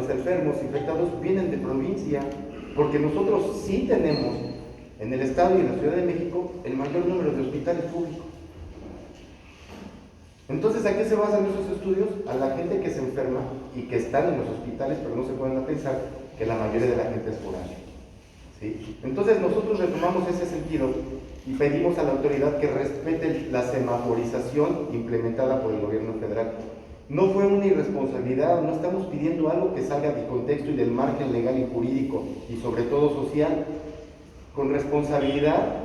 los enfermos infectados vienen de provincia, porque nosotros sí tenemos en el Estado y en la Ciudad de México el mayor número de hospitales públicos. Entonces, ¿a qué se basan esos estudios? A la gente que se enferma y que están en los hospitales, pero no se pueden pensar que la mayoría de la gente es foránea, ¿sí? Entonces, nosotros retomamos ese sentido y pedimos a la autoridad que respete la semaforización implementada por el gobierno federal. No fue una irresponsabilidad, no estamos pidiendo algo que salga del contexto y del margen legal y jurídico, y sobre todo social. Con responsabilidad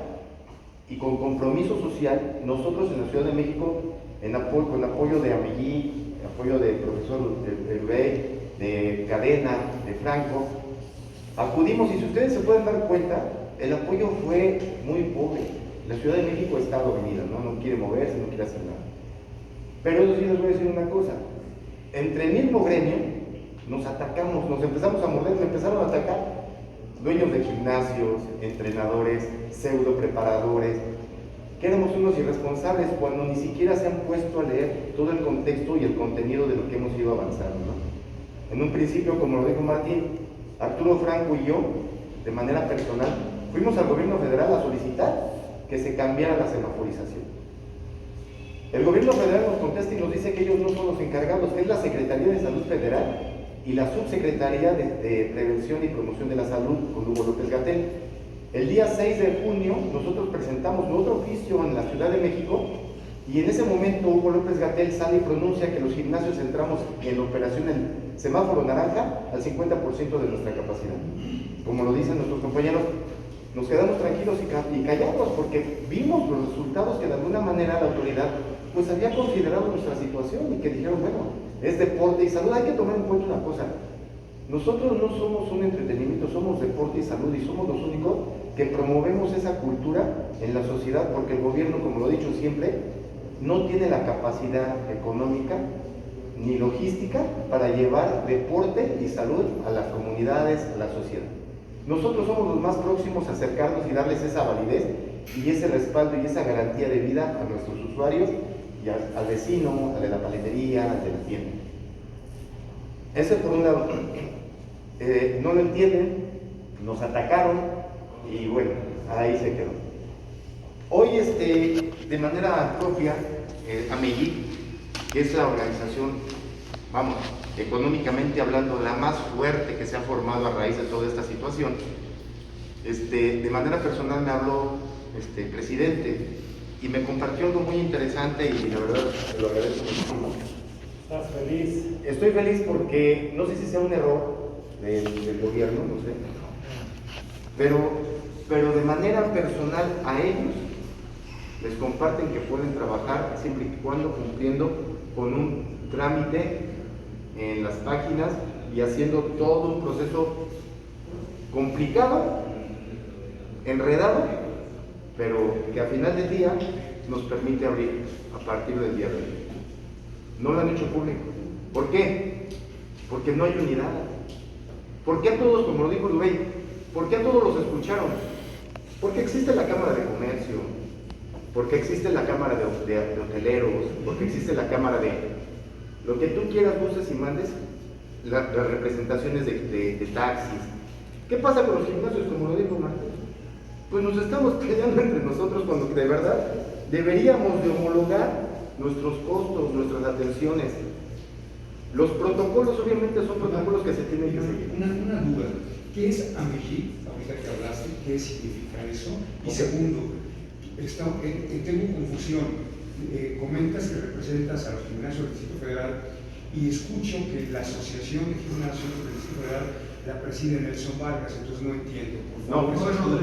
y con compromiso social, nosotros en la Ciudad de México, con apoyo de Amellí, apoyo del profesor Rey, de Cadena, de Franco, acudimos, y si ustedes se pueden dar cuenta, el apoyo fue muy pobre. La Ciudad de México está dormida, no quiere moverse, no quiere hacer nada. Pero eso sí les voy a decir una cosa, entre el mismo gremio nos atacamos, nos empezamos a morder, nos empezaron a atacar dueños de gimnasios, entrenadores, pseudo preparadores, que éramos unos irresponsables cuando ni siquiera se han puesto a leer todo el contexto y el contenido de lo que hemos ido avanzando, ¿no? En un principio, como lo dijo Martín, Arturo Franco y yo, de manera personal, fuimos al gobierno federal a solicitar que se cambiara la semaforización. El gobierno federal nos contesta y nos dice que ellos no son los encargados, que es la Secretaría de Salud Federal y la Subsecretaría de Prevención y Promoción de la Salud con Hugo López-Gatell. El día 6 de junio nosotros presentamos nuestro oficio en la Ciudad de México, y en ese momento Hugo López-Gatell sale y pronuncia que los gimnasios entramos en operación en semáforo naranja al 50% de nuestra capacidad. Como lo dicen nuestros compañeros, nos quedamos tranquilos y callados porque vimos los resultados que de alguna manera la autoridad pues había considerado nuestra situación y que dijeron, bueno, es deporte y salud. Hay que tomar en cuenta una cosa, nosotros no somos un entretenimiento, somos deporte y salud, y somos los únicos que promovemos esa cultura en la sociedad, porque el gobierno, como lo he dicho siempre, no tiene la capacidad económica ni logística para llevar deporte y salud a las comunidades, a la sociedad. Nosotros somos los más próximos a acercarnos y darles esa validez y ese respaldo y esa garantía de vida a nuestros usuarios y al vecino, al de la paletería, al de la tienda. Eso por un lado. No lo entienden, nos atacaron y bueno, ahí se quedó. Hoy, de manera propia, Amellí, que es la organización, vamos, económicamente hablando, la más fuerte que se ha formado a raíz de toda esta situación, de manera personal me habló el presidente y me compartió algo muy interesante y la verdad te lo agradezco muchísimo. ¿Estás feliz? Estoy feliz porque no sé si sea un error del gobierno, no sé, pero de manera personal a ellos les comparten que pueden trabajar siempre y cuando cumpliendo con un trámite en las páginas y haciendo todo un proceso complicado, enredado, pero que al final del día nos permite abrir a partir del día de hoy. No lo han hecho público. ¿Por qué? Porque no hay unidad. ¿Por qué a todos, como lo dijo Rubén, por qué a todos los escucharon? Porque existe la Cámara de Comercio, porque existe la Cámara de Hoteleros, porque existe la Cámara de lo que tú quieras, buses y mandes, las representaciones de taxis. ¿Qué pasa con los gimnasios, como lo dijo Martín? Pues nos estamos peleando entre nosotros cuando de verdad deberíamos de homologar nuestros costos, nuestras atenciones. Los protocolos obviamente son protocolos que se tienen que seguir. Una duda, ¿qué es Amellí? Ahorita que hablaste, ¿qué significa eso? Y segundo, tengo confusión. Comentas que representas a los gimnasios del Distrito Federal y escucho que la Asociación de Gimnasios del Distrito Federal la preside Nelson Vargas, entonces no entiendo. Por favor,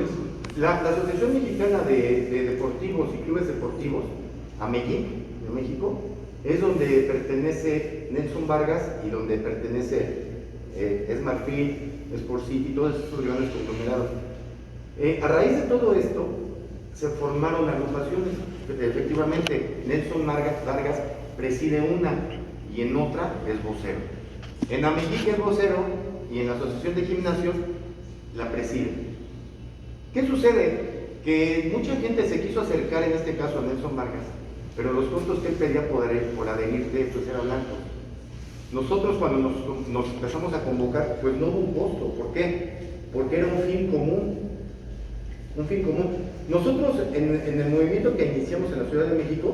La Asociación Mexicana de Deportivos y Clubes Deportivos, Amellí, de México, es donde pertenece Nelson Vargas y donde pertenece Esmarfil, Sport City, todos estos grandes conglomerados. A raíz de todo esto, se formaron agrupaciones. Efectivamente, Nelson Vargas preside una y en otra es vocero. En Amellí, que es vocero, y en la Asociación de Gimnasios, la preside. ¿Qué sucede? Que mucha gente se quiso acercar, en este caso a Nelson Vargas, pero los costos que él pedía por adherirse pues eran altos. Nosotros cuando nos empezamos a convocar, pues no hubo un costo. ¿Por qué? Porque era un fin común. Un fin común. Nosotros en el movimiento que iniciamos en la Ciudad de México,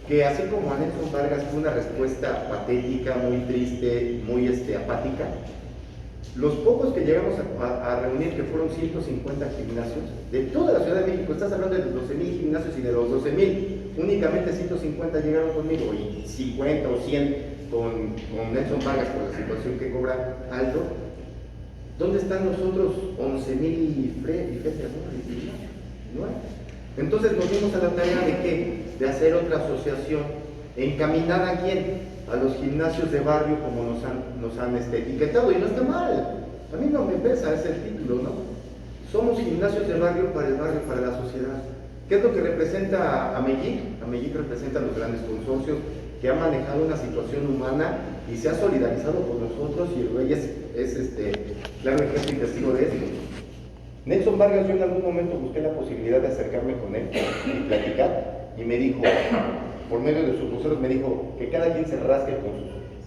que así como a Nelson Vargas fue una respuesta patética, muy triste, muy apática, los pocos que llegamos a reunir, que fueron 150 gimnasios, de toda la Ciudad de México, estás hablando de los 12,000 gimnasios y de los 12,000, únicamente 150 llegaron conmigo y 50 o 100 con Nelson Vargas por la situación que cobra alto. ¿Dónde están los otros 11,000 fechas? No hay. Entonces nos dimos a la tarea de ¿qué? De hacer otra asociación encaminada a quién, a los gimnasios de barrio como nos han etiquetado, y no está mal, a mí no me pesa, es el título, ¿no? Somos gimnasios de barrio, para la sociedad. ¿Qué es lo que representa a Mejic? A Mejic representa a los grandes consorcios que han manejado una situación humana y se ha solidarizado con nosotros, y el güey es claro ejemplo y testigo de esto. Nelson Vargas, yo en algún momento busqué la posibilidad de acercarme con él y platicar, y me dijo, por medio de sus voceros, me dijo que cada quien se rasque con sus ojos.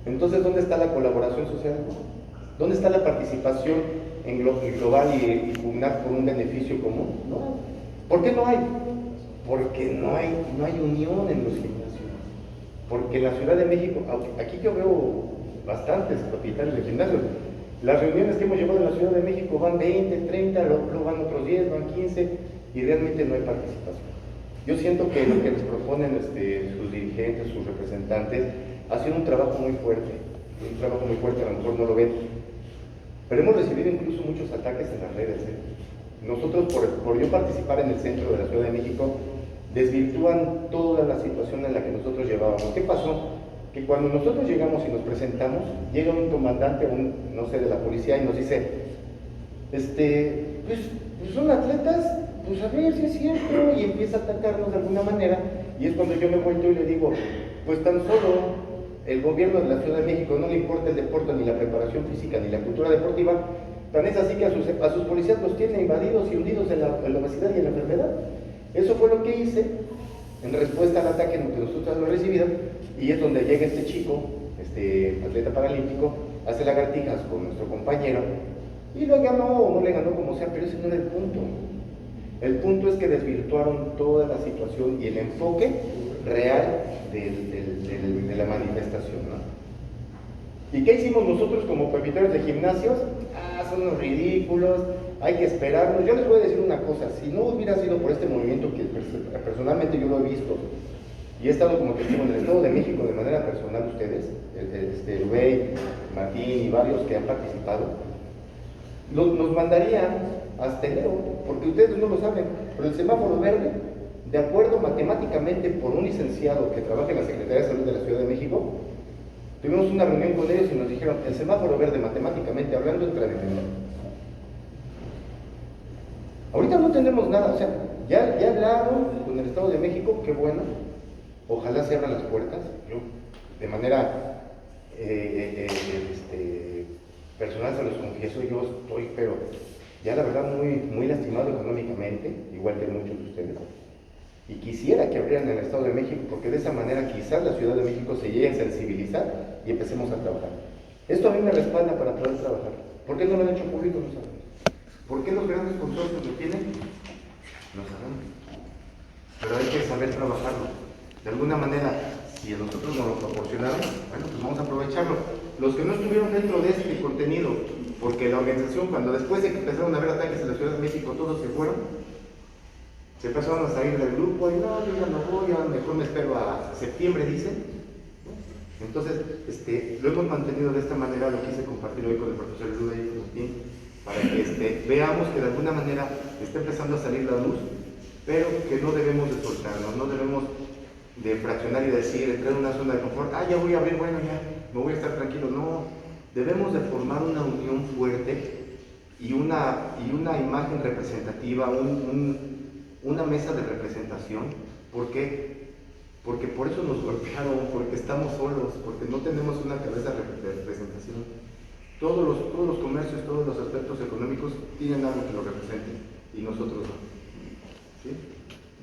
Entonces, ¿dónde está la colaboración social? ¿Dónde está la participación en global y pugnar por un beneficio común? No. ¿Por qué no hay? Porque no hay unión en los gimnasios. Porque en la Ciudad de México, aquí yo veo bastantes propietarios de gimnasios. Las reuniones que hemos llevado en la Ciudad de México van 20, 30, luego van otros 10, van 15, y realmente no hay participación. Yo siento que lo que les proponen sus dirigentes, sus representantes, ha sido un trabajo muy fuerte, a lo mejor no lo ven, pero hemos recibido incluso muchos ataques en las redes. Nosotros, por yo participar en el centro de la Ciudad de México, desvirtúan toda la situación en la que nosotros llevábamos. ¿Qué pasó? Que cuando nosotros llegamos y nos presentamos, llega un comandante, no sé, de la policía, y nos dice, pues son atletas, pues a ver si es cierto, y empieza a atacarnos de alguna manera, y es cuando yo me vuelto y le digo, pues tan solo el gobierno de la Ciudad de México no le importa el deporte, ni la preparación física, ni la cultura deportiva, tan es así que a sus policías los tiene invadidos y hundidos en la obesidad y en la enfermedad. Eso fue lo que hice en respuesta al ataque que nosotros lo recibido, y es donde llega este chico, atleta paralímpico, hace lagartijas con nuestro compañero, y lo ganó o no le ganó como sea, pero ese no era el punto. El punto es que desvirtuaron toda la situación y el enfoque real de la manifestación, ¿no? ¿Y qué hicimos nosotros como propietarios de gimnasios? Son unos ridículos, hay que esperarnos. Yo les voy a decir una cosa, si no hubiera sido por este movimiento, que personalmente yo lo he visto, y he estado como testigo en el Estado de México de manera personal, ustedes, Rubey, Martín y varios que han participado, nos mandarían hasta enero, porque ustedes no lo saben, pero el semáforo verde, de acuerdo matemáticamente por un licenciado que trabaja en la Secretaría de Salud de la Ciudad de México, tuvimos una reunión con ellos y nos dijeron, el semáforo verde matemáticamente hablando entra en enero. Ahorita no tenemos nada, o sea, ya hablaron con el Estado de México, qué bueno, ojalá se abran las puertas. Yo de manera personal se los confieso, yo estoy, pero ya la verdad muy lastimado económicamente, igual que muchos de ustedes, y quisiera que abrieran el Estado de México, porque de esa manera quizás la Ciudad de México se llegue a sensibilizar y empecemos a trabajar. Esto a mí me respalda para poder trabajar. ¿Por qué no lo han hecho público? No sabemos. ¿Por qué los grandes consorcios lo tienen? No sabemos. Pero hay que saber trabajarlo. De alguna manera, si a nosotros nos lo proporcionaron, bueno, pues vamos a aprovecharlo. Los que no estuvieron dentro de este contenido, porque la organización, cuando después de que empezaron a haber ataques en la Ciudad de México, todos se fueron, se empezaron a salir del grupo, y no, yo ya no voy, ya mejor me espero a septiembre, dicen. Entonces, lo hemos mantenido de esta manera, lo quise compartir hoy con el profesor Luda y con Martín, para que veamos que de alguna manera está empezando a salir la luz, pero que no debemos de soltarnos, no debemos de fraccionar y decir, entrar en una zona de confort, ya voy a abrir, bueno, ya, me voy a estar tranquilo. No, debemos de formar una unión fuerte y una imagen representativa, una mesa de representación. ¿Por qué? Porque por eso nos golpearon, porque estamos solos, porque no tenemos una cabeza de representación. Todos los comercios, todos los aspectos económicos tienen algo que lo represente, y nosotros no. ¿Sí?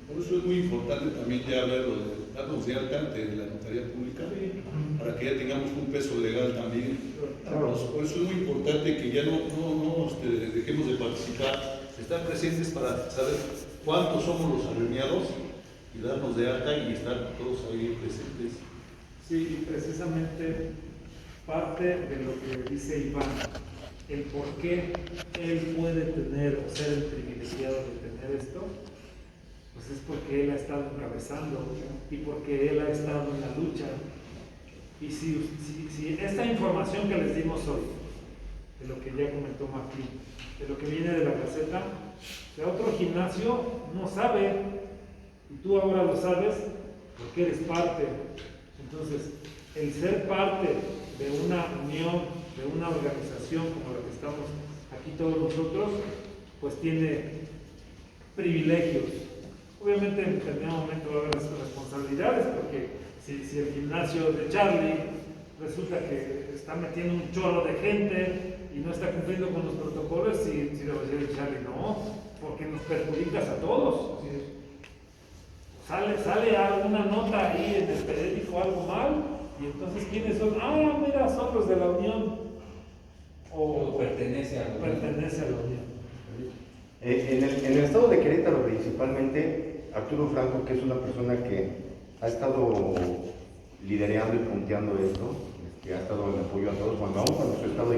Por eso es muy importante también ya verlo desde darnos de alta ante la notaría pública para que ya tengamos un peso legal también. Por eso es muy importante que ya no dejemos de participar, estar presentes para saber cuántos somos los agremiados y darnos de alta y estar todos ahí presentes. Sí, y precisamente parte de lo que dice Iván, el por qué él puede tener o ser el privilegiado de tener esto, pues es porque él ha estado encabezando y porque él ha estado en la lucha. Y si esta información que les dimos hoy, de lo que ya comentó Martín, de lo que viene de la Gaceta, de otro gimnasio no sabe, y tú ahora lo sabes porque eres parte. Entonces, el ser parte de una unión, de una organización como la que estamos aquí todos nosotros, pues tiene privilegios. Obviamente en determinado momento va a haber responsabilidades, porque si el gimnasio de Charlie resulta que está metiendo un chorro de gente y no está cumpliendo con los protocolos, si le va a decir Charlie, no, porque nos perjudicas a todos. Sale alguna nota ahí en el periódico, algo mal, y entonces ¿quiénes son? Ah, mira, son los de la Unión. O pertenece a la Unión. En el estado de Querétaro principalmente, Arturo Franco, que es una persona que ha estado liderando y punteando esto, ha estado en apoyo a todos, cuando su estado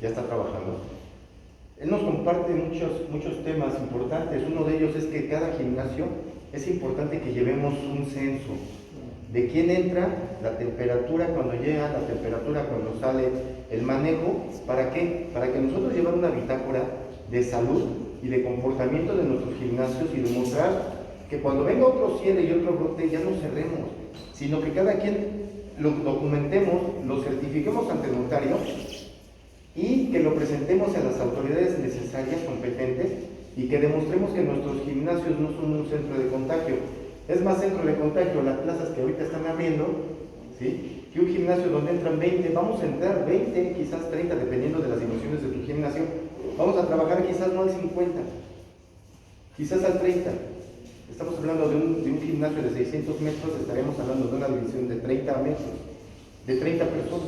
ya está trabajando, él nos comparte muchos temas importantes. Uno de ellos es que cada gimnasio es importante que llevemos un censo de quién entra, la temperatura cuando llega, la temperatura cuando sale, el manejo. ¿Para qué? Para que nosotros llevar una bitácora de salud y de comportamiento de nuestros gimnasios y demostrar que cuando venga otro cierre y otro brote ya no cerremos, sino que cada quien lo documentemos, lo certifiquemos ante el notario y que lo presentemos a las autoridades necesarias, competentes, y que demostremos que nuestros gimnasios no son un centro de contagio. Es más centro de contagio las plazas que ahorita están abriendo, ¿sí?, que un gimnasio donde entran 20, vamos a entrar 20, quizás 30, dependiendo de las dimensiones de tu gimnasio. Vamos a trabajar quizás no al 50, quizás al 30. Estamos hablando de un gimnasio de 600 metros, estaremos hablando de una división de 30 metros, de 30 personas.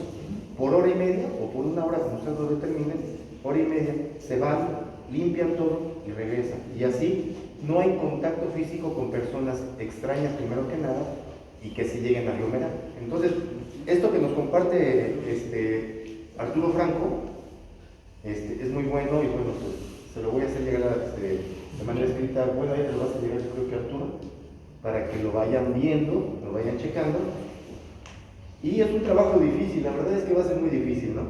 Por hora y media, o por una hora, como ustedes lo determinen, hora y media, se van, limpian todo y regresan. Y así no hay contacto físico con personas extrañas, primero que nada, y que se lleguen a aglomerar. Entonces, esto que nos comparte Arturo Franco es muy bueno, y bueno, pues, se lo voy a hacer llegar de manera escrita. Bueno, ahí te lo vas a llegar, yo creo que Arturo, para que lo vayan viendo, lo vayan checando. Y es un trabajo difícil, la verdad es que va a ser muy difícil, ¿no?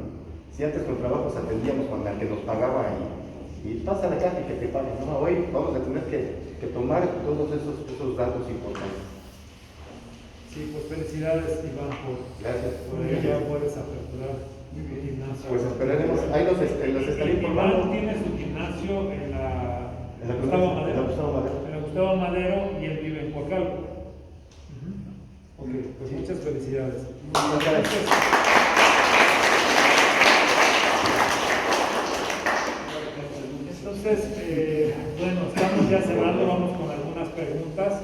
Si antes con trabajos atendíamos con la que nos pagaba y pasa la caja y que te paguen, ¿no? Hoy vamos a tener que tomar todos esos datos importantes. Sí, pues felicidades, Iván, por ya puedes aperturar el gimnasio. Pues esperaremos, ahí los estaré informando. Iván tiene su gimnasio en la Gustavo Madero y él vive en Coacalco. Ok, pues sí, muchas felicidades. Muchas gracias. Entonces, bueno, estamos ya cerrando, vamos con algunas preguntas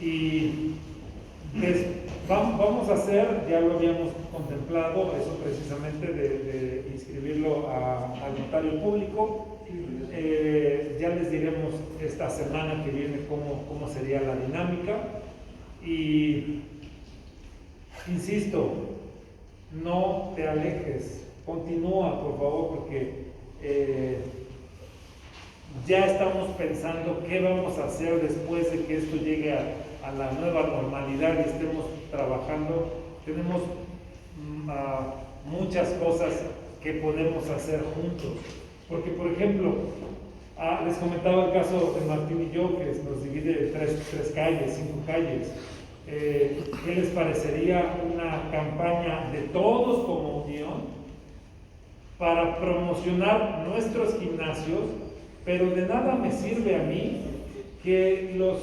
y vamos a hacer, ya lo habíamos contemplado, eso precisamente de inscribirlo al notario público. Ya les diremos esta semana que viene cómo sería la dinámica. Y insisto, no te alejes, continúa por favor, porque ya estamos pensando qué vamos a hacer después de que esto llegue a la nueva normalidad y estemos trabajando. Tenemos muchas cosas que podemos hacer juntos, porque por ejemplo, les comentaba el caso de Martín y yo, que nos divide tres calles, 5 calles. ¿Qué les parecería una campaña de todos como unión para promocionar nuestros gimnasios? Pero de nada me sirve a mí que los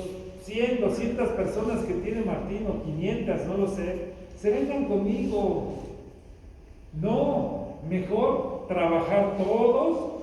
100, 200 personas que tiene Martín, o 500, no lo sé, se vengan conmigo. No, mejor trabajar todos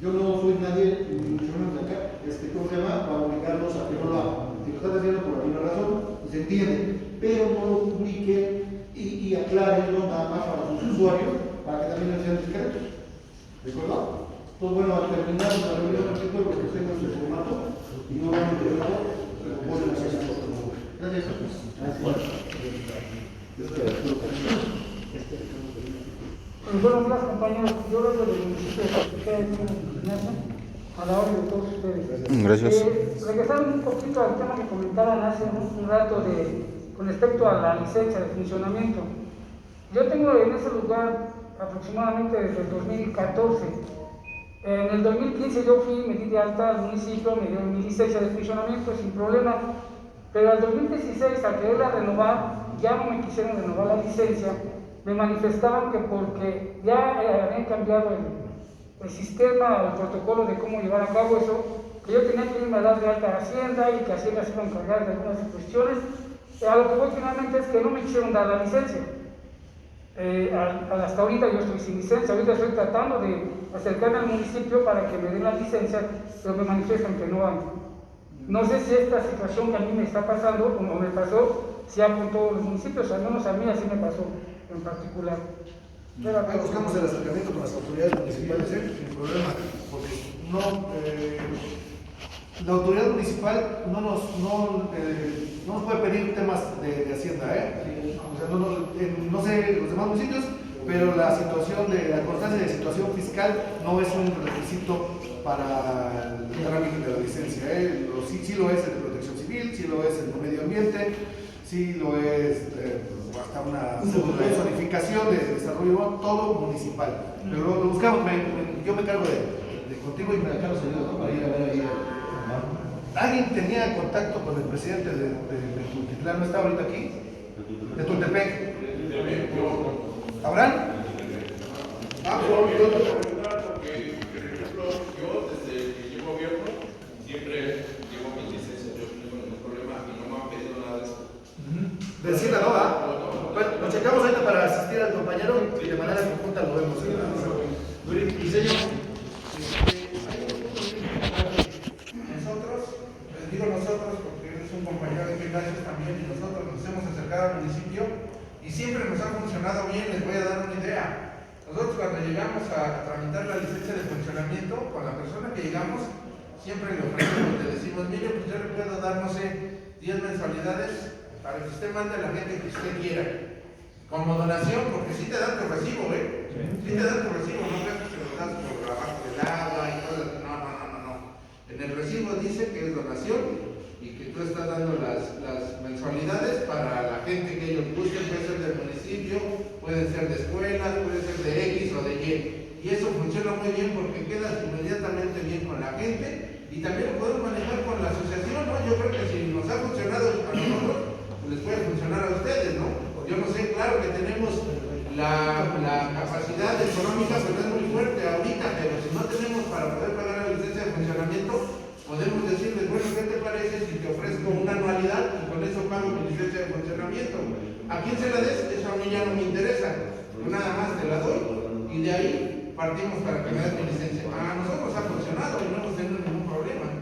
Yo no soy nadie, ni mucho menos de acá, ¿cómo se llama? Para obligarlos a que no lo hagan. Si lo están haciendo por alguna razón, y se entiende, pero no lo publiquen y aclárenlo nada más para sus usuarios, para que también no sean discretos. ¿De acuerdo? Entonces, bueno, al terminar la reunión, recuerdo que tengo este formato y no van a entregar, pero ponen a hacer eso. Gracias. Buenos días, compañeros. Yo vengo del municipio de Gimnasia, a la hora de todos ustedes. Gracias. Regresando un poquito al tema que comentaban hace un rato con respecto a la licencia de funcionamiento. Yo tengo en ese lugar aproximadamente desde el 2014. En el 2015 yo me di de alta al municipio, me dieron mi licencia de funcionamiento sin problema, pero al 2016, al quererla renovar, ya no me quisieron renovar la licencia. Me manifestaban que porque ya habían cambiado el sistema, el protocolo de cómo llevar a cabo eso, que yo tenía que irme a dar de alta a Hacienda y que Hacienda se iba a encargar de algunas cuestiones. A lo que voy finalmente es que no me quisieron dar la licencia. Hasta ahorita yo estoy sin licencia, ahorita estoy tratando de acercarme al municipio para que me den la licencia, pero me manifiestan que no hay. No sé si esta situación que a mí me está pasando, como me pasó, sea con todos los municipios, al menos a mí así me pasó en particular. Ahí buscamos el acercamiento con las autoridades municipales, sin problema, porque la autoridad municipal no nos puede pedir temas de Hacienda, O sea, no sé los demás municipios, pero la constancia de situación fiscal no es un requisito para el trámite de la licencia, Sí lo es el de protección civil, sí lo es el de medio ambiente, sí lo es hasta una zonificación de desarrollo, todo municipal. Pero lo buscamos, yo me encargo de contigo y me dejaron ayuda, ¿no? Para ir a ver ahí. ¿Alguien tenía contacto con el presidente de Tultitlán? ¿No está ahorita aquí? De Tultepec. ¿Abraham? Porque, por ejemplo, yo desde que llego a gobierno siempre llevo mis licencias, yo no tengo ningún problema y no me han pedido nada de eso. De Hacienda no, ¿ah? Bueno, lo checamos ahorita para asistir al compañero y de manera conjunta lo vemos. ¿Y señor? Nosotros, porque es un compañero de gimnasios también, y nosotros nos hemos acercado al municipio y siempre nos ha funcionado bien. Les voy a dar una idea. Nosotros cuando llegamos a tramitar la licencia de funcionamiento, con la persona que llegamos, siempre le ofrecemos, le decimos, mire, pues yo le puedo dar, no sé, 10 mensualidades para que usted mande a la gente que usted quiera, como donación, porque sí te dan tu recibo, Sí te dan tu recibo, no crees que se lo das por abajo del agua y todo. No. En el recibo dice que es donación y que tú estás dando las mensualidades para la gente que ellos busquen, puede ser del municipio, pueden ser de escuelas, puede ser de X o de Y. Y eso funciona muy bien porque quedas inmediatamente bien con la gente y también lo podemos manejar con la asociación, ¿no? Yo creo que si nos ha funcionado a nosotros, pues les puede funcionar a ustedes, ¿no? Yo no sé, claro que tenemos la capacidad económica, pues es muy fuerte ahorita, pero si no tenemos para poder pagar la licencia de funcionamiento, podemos decirles, bueno, ¿qué te parece si te ofrezco una anualidad y con eso pago mi licencia de funcionamiento? ¿A quién se la des? Eso a mí ya no me interesa. Yo nada más te la doy y de ahí partimos para que me des mi licencia. A nosotros ha funcionado y no hemos tenido ningún problema.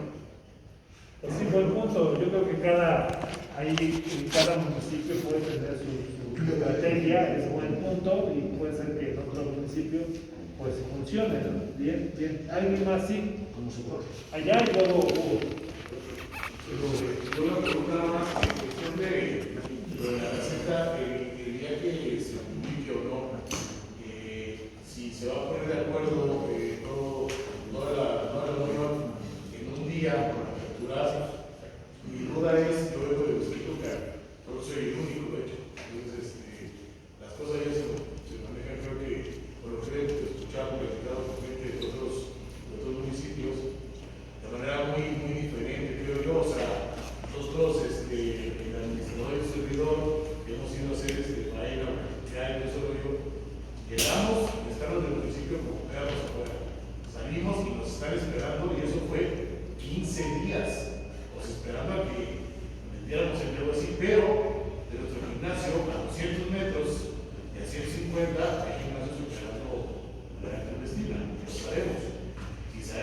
Sí, buen punto. Yo creo que cada municipio puede tener su estrategia, es buen punto, y puede ser que en otro municipio pues funcione, ¿no? Bien. ¿Alguien más? Sí. Allá y luego Hugo. Yo una pregunta nada más en cuestión de la receta, el día que se publique o no, si se va a poner de acuerdo toda la reunión en un día para capturar. Mi duda es, yo vengo de Huixquiluca, yo soy el único, de hecho. Entonces, las cosas ya se manejan, creo que por lo que escuchamos, platicado con gente de otros municipios, de manera muy diferente, creo yo. O sea, nosotros, el administrador y el servidor, hemos ido a hacer faena, ya en eso llegamos, estamos del municipio como perros afuera. Salimos y nos están esperando, y eso fue 15 días, esperando a que vendiéramos el juego así, pero de nuestro gimnasio a 200 metros y a 150 hay gimnasios operando la clandestina, lo sabemos. Y se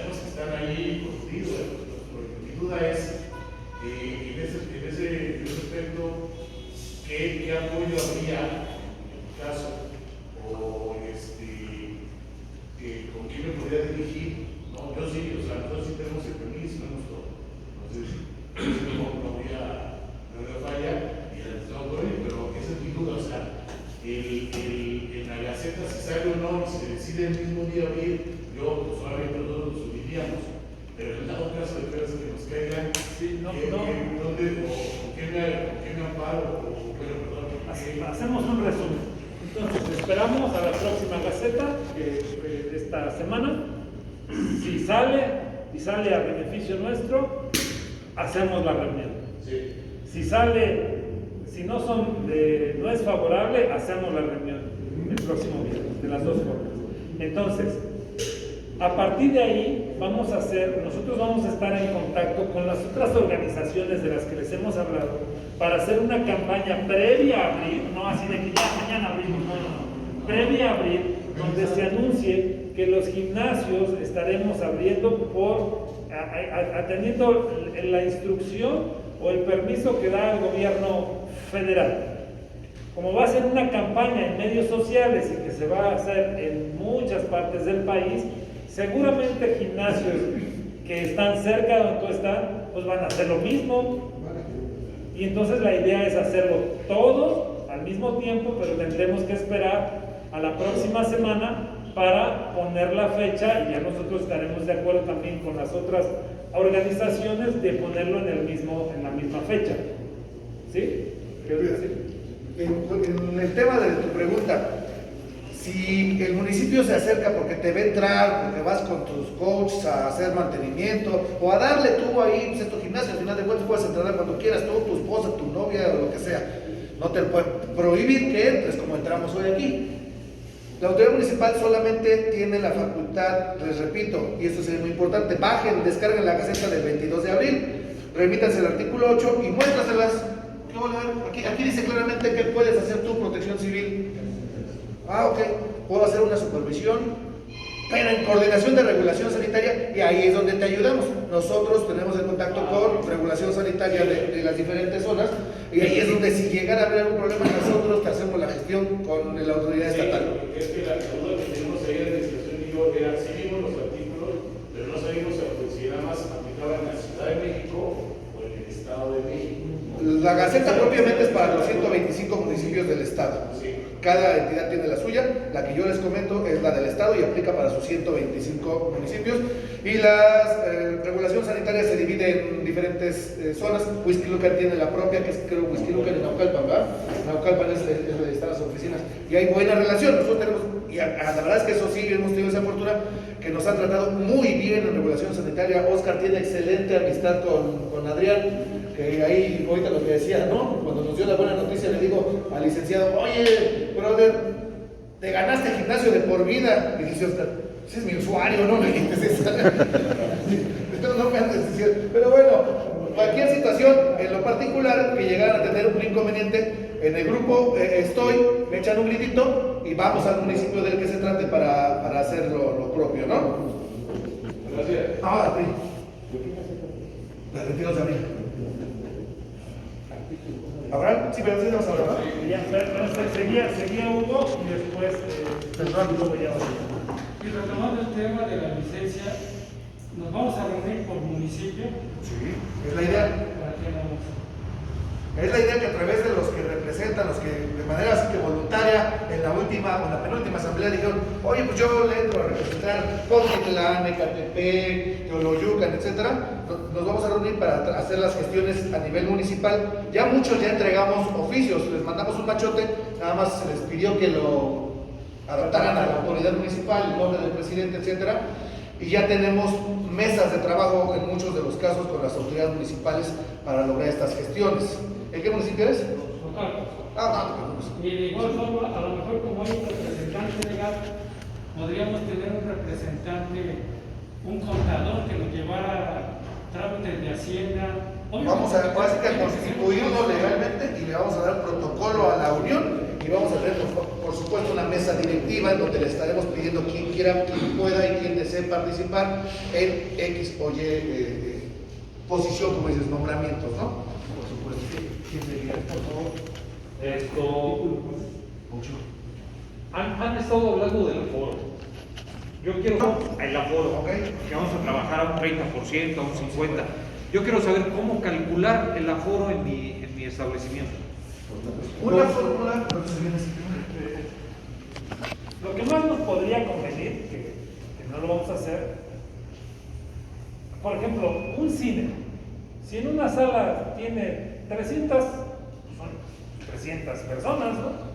iríamos, pero en dado caso de veras que nos caigan, Sí, no. ¿dónde, o qué me amparo, o perdón, Hacemos un resumen. Entonces, esperamos a la próxima Gaceta de esta semana. Si sale y sale a beneficio nuestro, hacemos la reunión. Sí. Si sale, si no no es favorable, hacemos la reunión el próximo viernes, de las dos formas. Entonces, a partir de ahí nosotros vamos a estar en contacto con las otras organizaciones de las que les hemos hablado para hacer una campaña previa a abril, no así de que ya mañana abrimos, no, previa a abril, donde se anuncie que los gimnasios estaremos abriendo atendiendo la instrucción o el permiso que da el gobierno federal. Como va a ser una campaña en medios sociales y que se va a hacer en muchas partes del país, seguramente gimnasios que están cerca de donde tú estás, pues van a hacer lo mismo. Y entonces la idea es hacerlo todos al mismo tiempo, pero tendremos que esperar a la próxima semana para poner la fecha, y ya nosotros estaremos de acuerdo también con las otras organizaciones de ponerlo en la misma fecha. ¿Sí? ¿Qué vas a decir? En el tema de tu pregunta, si el municipio se acerca porque te ve entrar, porque vas con tus coaches a hacer mantenimiento o a darle tú ahí, pues, tu gimnasio, al final de cuentas puedes entrar cuando quieras, tú, tu esposa, tu novia o lo que sea, no te puede prohibir que entres como entramos hoy aquí. La autoridad municipal solamente tiene la facultad, les repito, y esto es muy importante, bajen, descarguen la Gaceta del 22 de abril, remítanse el artículo 8 y muéstraselas. Aquí dice claramente que puedes hacer tu protección civil. Ok, puedo hacer una supervisión, pero en coordinación de regulación sanitaria, y ahí es donde te ayudamos. Nosotros tenemos el contacto con regulación sanitaria de las diferentes zonas, y ahí es donde si llegara a haber algún problema, nosotros te hacemos la gestión con la autoridad estatal. Es que la duda que tenemos ahí en la administración y yo era, sí vimos los artículos, pero no sabíamos si era más aplicable en la Ciudad de México o en el Estado de México. La Gaceta propiamente es para los 125 municipios del estado. Sí. Cada entidad tiene la suya, la que yo les comento es la del estado y aplica para sus 125 municipios. Y la regulación sanitaria se divide en diferentes zonas. Huixquilucan tiene la propia, que es creo Huixquilucan y Naucalpan, ¿verdad? Naucalpan es donde están las oficinas. Y hay buena relación, nosotros tenemos, y la verdad es que eso sí, hemos tenido esa fortuna, que nos han tratado muy bien en regulación sanitaria. Oscar tiene excelente amistad con Adrián, que ahí ahorita lo que decía, ¿no? Cuando nos dio la buena noticia le digo al licenciado, oye, brother, te ganaste el gimnasio de por vida. Y dice Oscar, ese es mi usuario, ¿no? Entonces no me andes diciendo, pero bueno, cualquier situación, en lo particular, que llegaran a tener un inconveniente, en el grupo me echan un gritito y vamos al municipio del que se trate para hacer lo propio, ¿no? Gracias. Ahora, la 22 de abril. ¿Abraham? Sí, pero sí vamos a hablar, ¿no? Seguía Hugo y después Fernando ya. Y retomando el tema de la licencia, nos vamos a reunir por municipio. Sí, es la idea. ¿Para qué vamos? Es la idea que a través de los que representan, los que de manera así que voluntaria, en la penúltima asamblea dijeron, oye, pues yo le entro a representar Coquitlán, Ecatepec, Teoloyucan, etcétera. Nos vamos a reunir para hacer las gestiones a nivel municipal. Ya muchos ya entregamos oficios, les mandamos un machote, nada más se les pidió que lo adaptaran a la autoridad municipal, el nombre del presidente, etcétera. Y ya tenemos mesas de trabajo en muchos de los casos con las autoridades municipales para lograr estas gestiones. ¿En qué municipio eres? Total. No. Y de igual forma, a lo mejor como hay un representante legal, podríamos tener un representante, un contador que nos llevara trámites de Hacienda. Vamos a constituirlo legalmente y le vamos a dar protocolo a la unión y vamos a tener, por supuesto, una mesa directiva en donde le estaremos pidiendo quien quiera, quien pueda y quien desee participar en X o Y posición, como dices, nombramientos, ¿no? Por supuesto. ¿Quién sería, por favor? Han estado hablando del aforo. Yo quiero el aforo, que vamos a trabajar a un 30%, a un 50%. Yo quiero saber cómo calcular el aforo en mi establecimiento. Una fórmula. Lo que más nos podría convenir, que no lo vamos a hacer, por ejemplo, un cine, si en una sala tiene 300, son 300 personas, ¿no?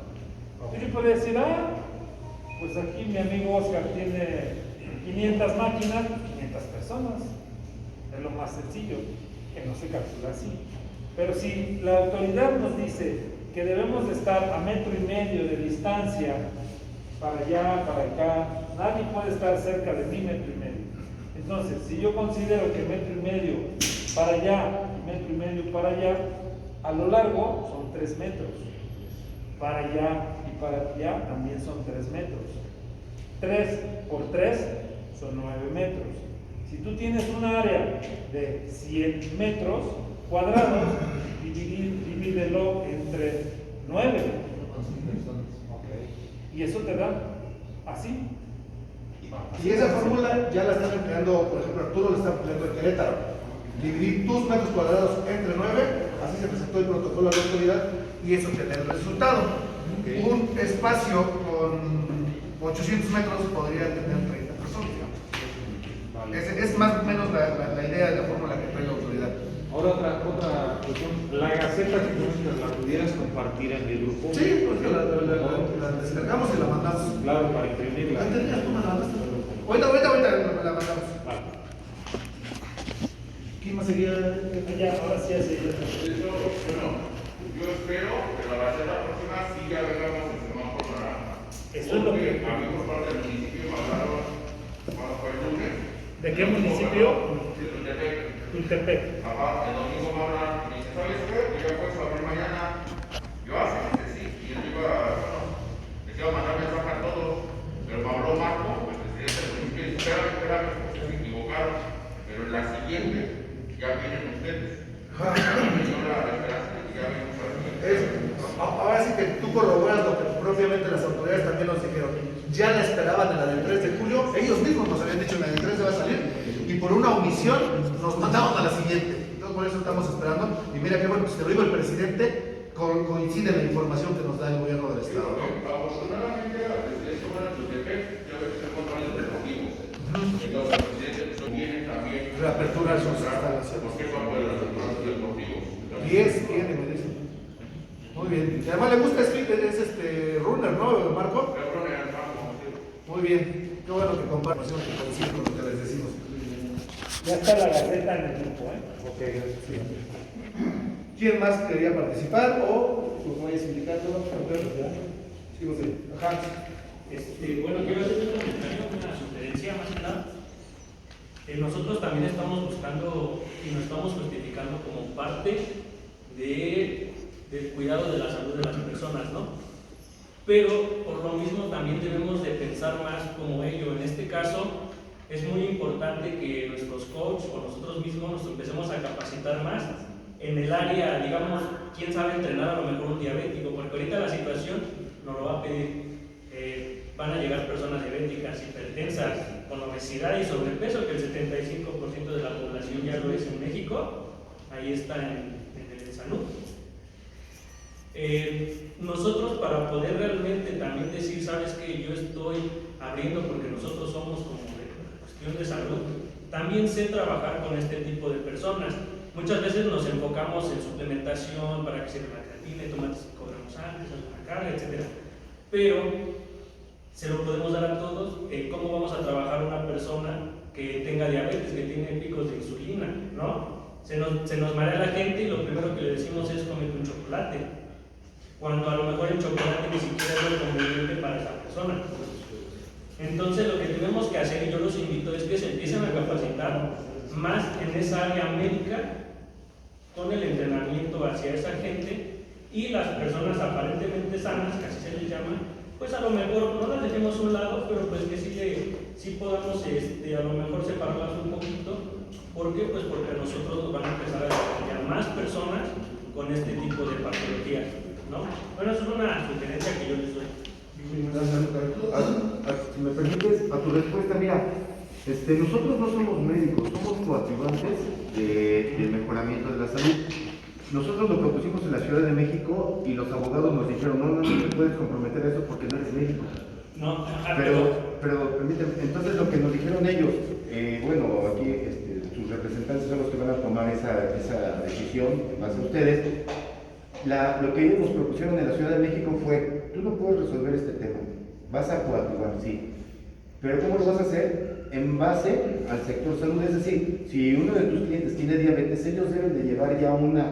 Yo podría decir, pues aquí mi amigo Oscar tiene 500 máquinas, 500 personas. Es lo más sencillo, que no se calcula así. Pero si la autoridad nos dice que debemos de estar a 1,5 metros de distancia, para allá, para acá, nadie puede estar cerca de mi 1,5 metros. Entonces, si yo considero que 1,5 metros para allá y 1,5 metros para allá, a lo largo son 3 metros. Para allá y para allá también son 3 metros. 3 por 3 son 9 metros. Si tú tienes un área de 100 metros cuadrados, divídelo entre 9. Y eso te da así. Y esa fórmula ya la están empleando, por ejemplo, Arturo la está empleando en Querétaro. Dividir tus metros cuadrados entre 9, así se presentó el protocolo a la autoridad y eso te da el resultado. Un espacio con 800 metros podría tener 30 personas, digamos. Es más o menos la idea de la fórmula que trae la autoridad. Ahora otra cuestión, la gaceta que tú la pudieras compartir en el grupo. Sí, pues que la descargamos y la mandamos. Claro, para imprimirla. ¿Entendías? ¿Tú me la mandaste? Ahorita la mandamos. Vale. ¿Quién más seguía? Ya, ahora sí, así. Bueno, yo espero que la receta próxima sí ya vengamos el semáforo naranja. Eso es lo que... A mí por parte del municipio me hablaron cuando fue el lunes. ¿De qué municipio? De Tultepec. Tultepec. Ajá, el domingo me hablan y me dicen, ¿sabes qué? Que ya puedes abrir mañana. Yo así, dice sí. Y yo iba, les iba a mandar mensaje a todos. Pero me habló Marco, el presidente del municipio, y dice, espérame, porque se equivocaron. Pero en la siguiente ya vienen ustedes. Yo la esperanza de que ya vienen ustedes. Ahora sí que tú corroboras lo que propiamente las autoridades también nos dijeron. Ya la esperaban en la del 3 de julio, ellos mismos nos habían dicho en la del 3 va a salir, y por una omisión nos mandaron a la siguiente. Entonces por eso estamos esperando, y mira qué bueno, pues te lo digo, el presidente coincide la información que nos da el gobierno del estado, ¿no? Afortunadamente, desde esto van a Tultepec, ya ves que se controlan los deportivos. Entonces, el presidente viene también Reapertura de sus instalaciones. porque es para los deportivos. 10 tiene, me dice. Muy bien. Y además le gusta es runner, ¿no, Marco? Muy bien. Qué bueno que compartan que coincide con lo que les decimos. Ya está la gaceta en el grupo, Ok, gracias. ¿Quién más quería participar o pues vayas indicando? Sí, José. Ajá. Bueno, quiero hacer un comentario, una sugerencia más que nada. Nosotros también estamos buscando y nos estamos justificando como parte del cuidado de la salud de las personas, ¿no? Pero por lo mismo también debemos de pensar más como ello. En este caso es muy importante que nuestros coaches o nosotros mismos nos empecemos a capacitar más en el área, digamos, quién sabe entrenar a lo mejor un diabético, porque ahorita la situación nos lo va a pedir. Van a llegar personas diabéticas, hipertensas, con obesidad y sobrepeso, que el 75% de la población ya lo es en México. Ahí está en salud. Nosotros, para poder realmente también decir, sabes que yo estoy abriendo porque nosotros somos como de cuestión de salud, también sé trabajar con este tipo de personas. Muchas veces nos enfocamos en suplementación para que sirva la creatina, tomates 5 gramos antes, alguna carga, etc. Pero se lo podemos dar a todos. ¿Cómo vamos a trabajar una persona que tenga diabetes, que tiene picos de insulina, ¿no? Se nos marea la gente y lo primero que le decimos es comer un chocolate, cuando a lo mejor el chocolate ni siquiera es lo conveniente para esa persona. Entonces lo que tenemos que hacer, y yo los invito, es que se empiecen a capacitar más en esa área médica con el entrenamiento hacia esa gente, y las personas aparentemente sanas, que así se les llama, pues a lo mejor no las dejemos a un lado, pero pues que sí podamos a lo mejor separarlas un poquito. ¿Por qué? Pues porque a nosotros nos van a empezar a desarrollar más personas con este tipo de patologías, ¿no? Bueno, eso es una sugerencia que yo les doy. Si me permites, a tu respuesta, mira, nosotros no somos médicos, somos coadyuvantes del mejoramiento de la salud. Nosotros lo propusimos en la Ciudad de México y los abogados nos dijeron, no te puedes comprometer a eso porque no eres médico. No, pero permíteme, entonces lo que nos dijeron ellos, bueno, aquí sus representantes son los que van a tomar esa decisión en base a ustedes. Lo que ellos nos propusieron en la Ciudad de México fue, tú no puedes resolver este tema, vas a coadyuvar, sí, pero ¿cómo lo vas a hacer? En base al sector salud, es decir, si uno de tus clientes tiene diabetes, ellos deben de llevar ya una